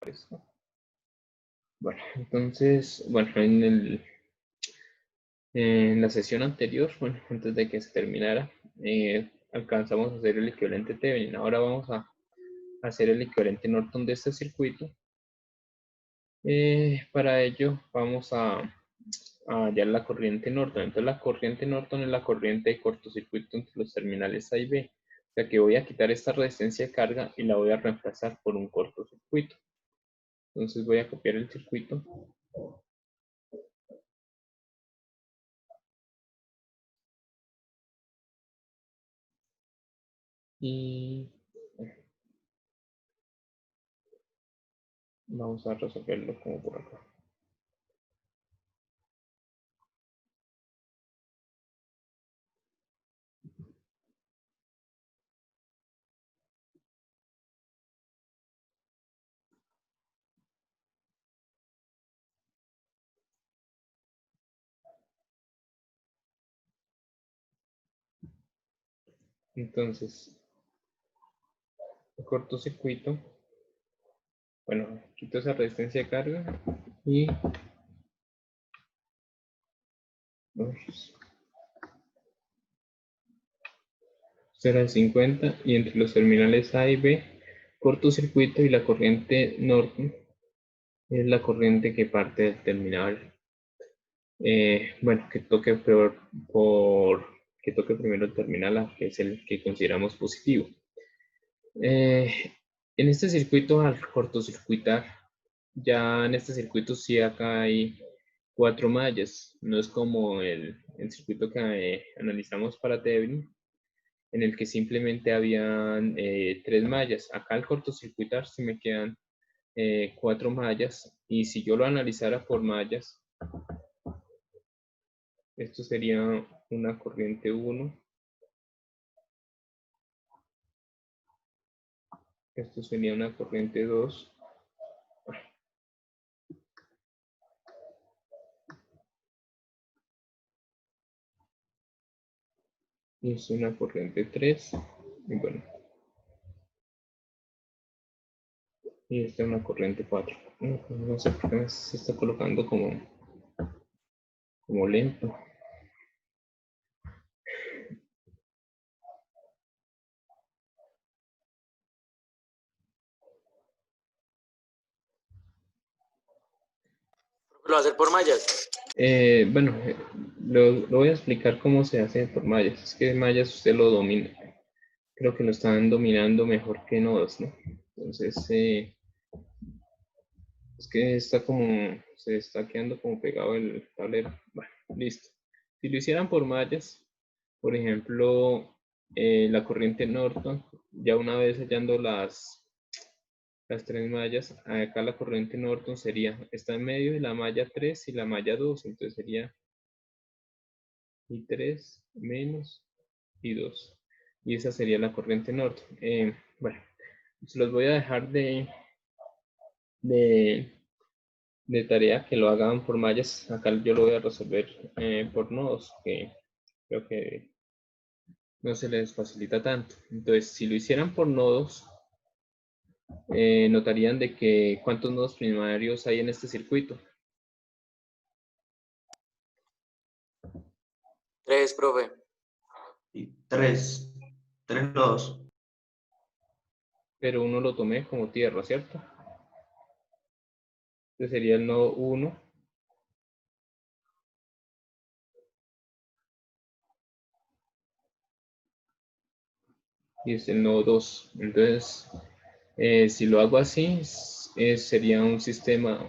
terminales, ¿no? Bueno, entonces, bueno, en la sesión anterior, bueno, antes de que se terminara, alcanzamos a hacer el equivalente Thevenin. Ahora vamos a hacer el equivalente Norton de este circuito. Para ello vamos a hallar la corriente Norton. Entonces la corriente Norton es la corriente de cortocircuito entre los terminales A y B. O sea que voy a quitar esta resistencia de carga y la voy a reemplazar por un cortocircuito. Entonces voy a copiar el circuito. Y vamos a resolverlo como por acá. Entonces, el cortocircuito, bueno, quito esa resistencia de carga y será de 50 y entre los terminales A y B, cortocircuito y la corriente Norton es la corriente que parte del terminal. Bueno, que toque que toque primero el terminal A, que es el que consideramos positivo. En este circuito, al cortocircuitar, ya en este circuito sí acá hay 4 mallas, no es como el circuito que analizamos para Thevenin, en el que simplemente habían 3 mallas. Acá al cortocircuitar sí me quedan 4 mallas, y si yo lo analizara por mallas, esto sería una corriente 1, esto sería una corriente 2, y es una corriente 3, y bueno, y esta es una corriente 4. No sé por qué se está colocando como lento. ¿Lo va a hacer por mallas? Bueno, lo voy a explicar cómo se hace por mallas. Es que mallas usted lo domina. Creo que lo están dominando mejor que nodos, ¿no? Entonces, es que está se está quedando como pegado el tablero. Bueno, listo. Si lo hicieran por mallas, por ejemplo, la corriente Norton, ya una vez hallando las 3 mallas, acá la corriente Norton está en medio de la malla 3 y la malla 2, entonces sería I3 menos I2. Y esa sería la corriente Norton. Bueno, se los voy a dejar de, de tarea que lo hagan por mallas. Acá yo lo voy a resolver por nodos, que creo que no se les facilita tanto. Entonces, si lo hicieran por nodos, notarían de que cuántos nodos primarios hay en este circuito. 3, profe. 3 nodos. Pero uno lo tomé como tierra, ¿cierto? Este sería el nodo 1. Y es el nodo 2. Entonces, si lo hago así, sería un sistema,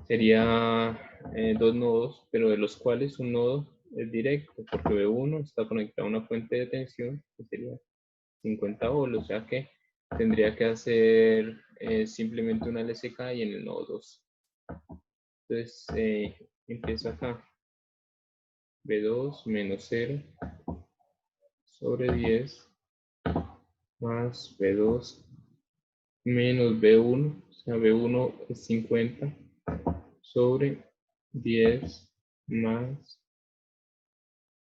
sería 2 nodos, pero de los cuales un nodo es directo, porque B1 está conectado a una fuente de tensión, que sería 50 volts, o sea que tendría que hacer simplemente una LSK y en el nodo 2. Entonces, empiezo acá. B2 menos 0 sobre 10 más B2 menos B1, o sea, B1 es 50 sobre 10 más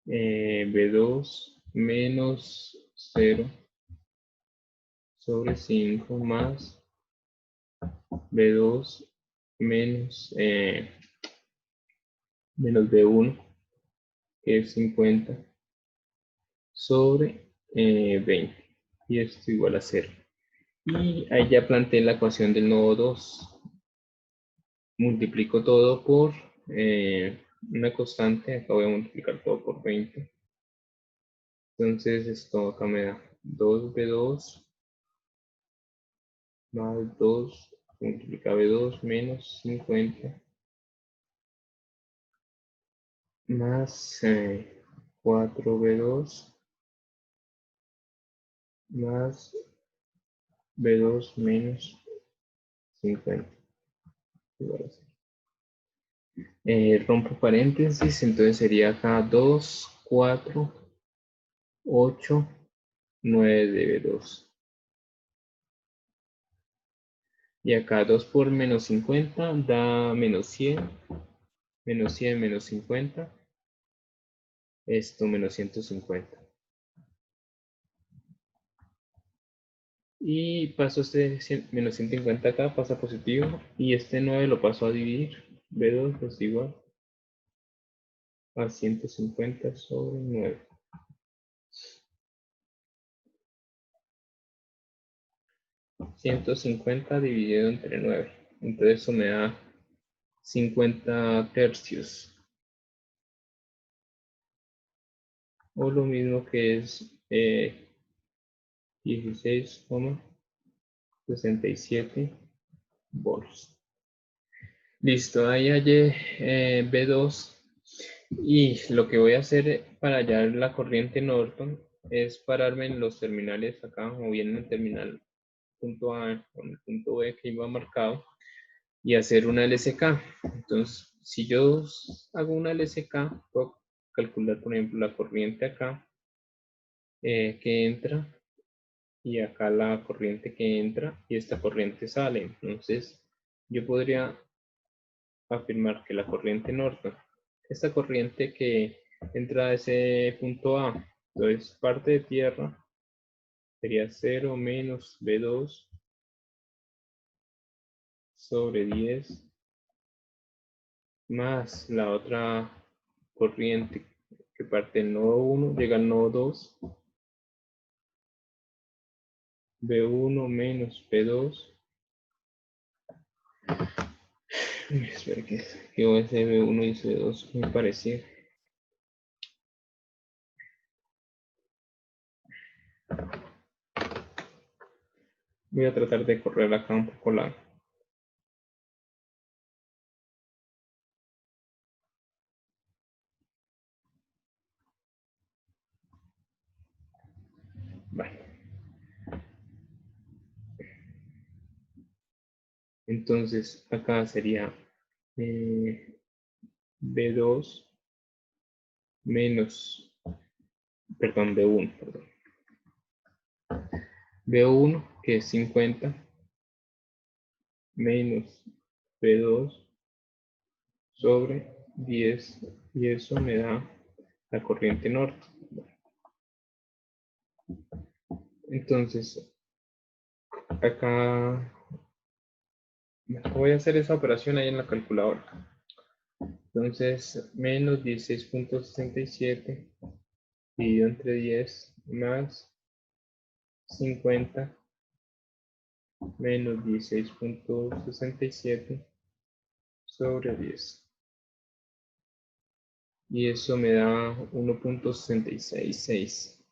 B2 menos 0 sobre 5 más B2 menos, menos B1, que es 50, sobre 20. Y esto igual a 0. Y ahí ya planteé la ecuación del nodo 2. Multiplico todo por una constante. Acá voy a multiplicar todo por 20. Entonces esto acá me da 2B2 más 2 multiplica B2 menos 50 más 4B2 más B2 menos 50. Igual a cero. Rompo paréntesis, entonces sería acá 2, 4, 8, 9 de B2. Y acá 2 por menos 50 da menos 100. Menos 100 menos 50. Esto menos 150. Y paso este menos 150 acá, pasa positivo. Y este 9 lo paso a dividir. B2 es igual a 150 sobre 9. 150 dividido entre 9. Entonces eso me da 50 tercios. O lo mismo que es 16,67 volts. Listo, ahí hallé B2. Y lo que voy a hacer para hallar la corriente Norton es pararme en los terminales acá, o bien en el terminal punto A con el punto B que iba marcado, y hacer una LSK. Entonces, si yo hago una LSK, puedo calcular, por ejemplo, la corriente acá que entra, y acá la corriente que entra, y esta corriente sale. Entonces, yo podría afirmar que la corriente Norton, esta corriente que entra a ese punto A, entonces parte de tierra, sería 0 menos B2 sobre 10 más la otra corriente que parte del nodo 1 llega al nodo 2, B1 menos B2. Espera que voy a hacer B1 y B2 muy parecido. Voy a tratar de correr acá un poco la... Vale. Entonces acá sería B2 menos, perdón, B1, perdón. B1 que es 50 menos B2 sobre 10, y eso me da la corriente norte. Entonces acá voy a hacer esa operación ahí en la calculadora. Entonces menos 16,67 dividido entre 10 más 50 menos 16,67 sobre 10. Y eso me da 1,666.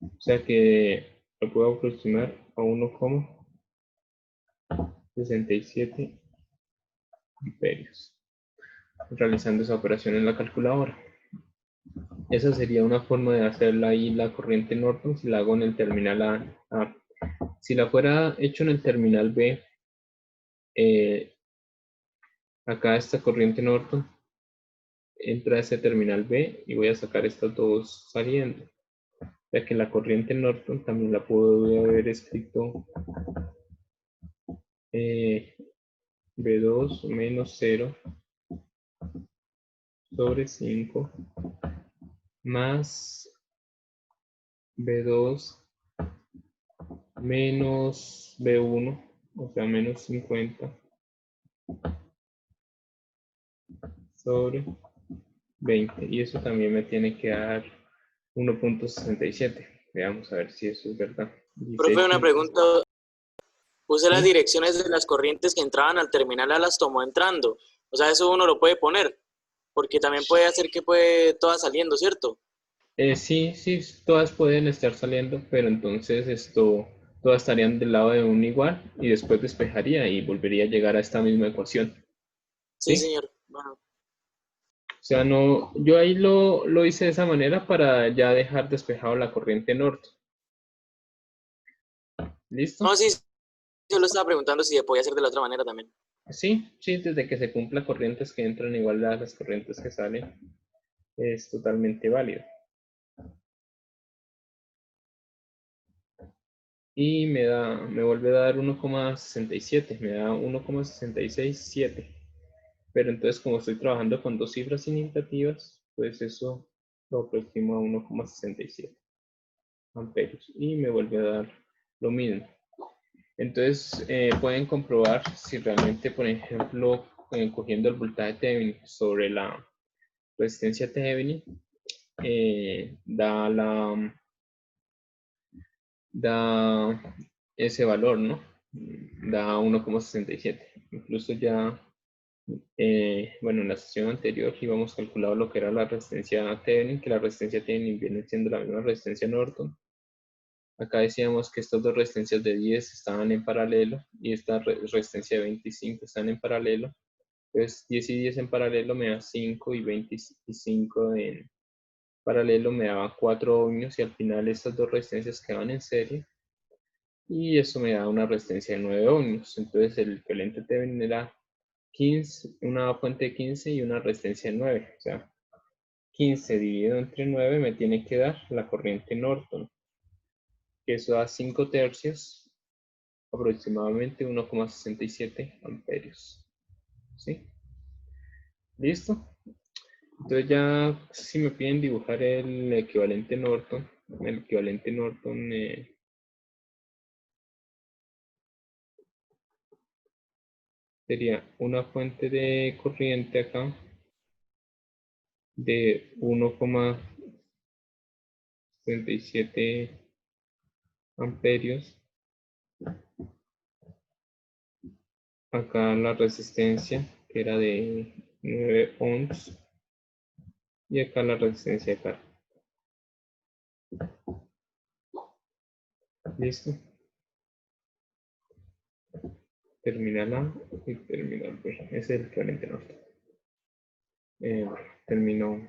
O sea que lo puedo aproximar a 1,67 amperios, realizando esa operación en la calculadora. Esa sería una forma de hacerla ahí la corriente Norton si la hago en el terminal A. Si la fuera hecho en el terminal B, acá esta corriente Norton entra a ese terminal B y voy a sacar estos dos saliendo. Ya que la corriente Norton también la puedo haber escrito B2 menos 0 sobre 5 más B2 menos B1, o sea, menos 50 sobre 20. Y eso también me tiene que dar 1.67. Veamos a ver si eso es verdad. Profe, una 16. pregunta. Puse las ¿Sí? direcciones de las corrientes que entraban al terminal, las tomó entrando. O sea, eso uno lo puede poner, porque también puede hacer que puede todas saliendo, ¿cierto? Sí, sí, todas pueden estar saliendo, pero entonces todas estarían del lado de un igual y después despejaría y volvería a llegar a esta misma ecuación. Sí, ¿Sí? señor. Bueno, O sea, no, yo ahí lo hice de esa manera para ya dejar despejado la corriente norte. no, ¿Listo? sí, yo lo estaba preguntando si se podía hacer de la otra manera también. Sí, sí, desde que se cumpla corrientes que entran igual a las corrientes que salen, es totalmente válido. Y me vuelve a dar 1,67, me da 1,667. Pero entonces como estoy trabajando con dos cifras significativas, pues eso lo aproximo a 1,67 amperios y me vuelve a dar lo mismo. Entonces pueden comprobar si realmente, por ejemplo, cogiendo el voltaje Thevenin sobre la resistencia Thevenin, da ese valor, ¿no? Da 1,67. Incluso ya, bueno, en la sesión anterior íbamos calculado lo que era la resistencia Thevenin, que la resistencia Thevenin viene siendo la misma resistencia Norton. Acá decíamos que estas dos resistencias de 10 estaban en paralelo y esta resistencia de 25 están en paralelo. Entonces 10 y 10 en paralelo me da 5 y 25 en paralelo me daba 4 ohmios y al final estas dos resistencias quedaban en serie y eso me da una resistencia de 9 ohmios. Entonces el equivalente Thevenin era 15, una fuente de 15 y una resistencia de 9. O sea, 15 dividido entre 9 me tiene que dar la corriente Norton, que eso da 5 tercios, aproximadamente 1,67 amperios. ¿Sí? ¿Listo? Entonces ya si me piden dibujar el equivalente Norton sería una fuente de corriente acá de 1,77 amperios. Acá la resistencia que era de 9 ohms y acá la resistencia acá. ¿Listo? Terminal A y terminal B. Ese es el equivalente Norton. Terminó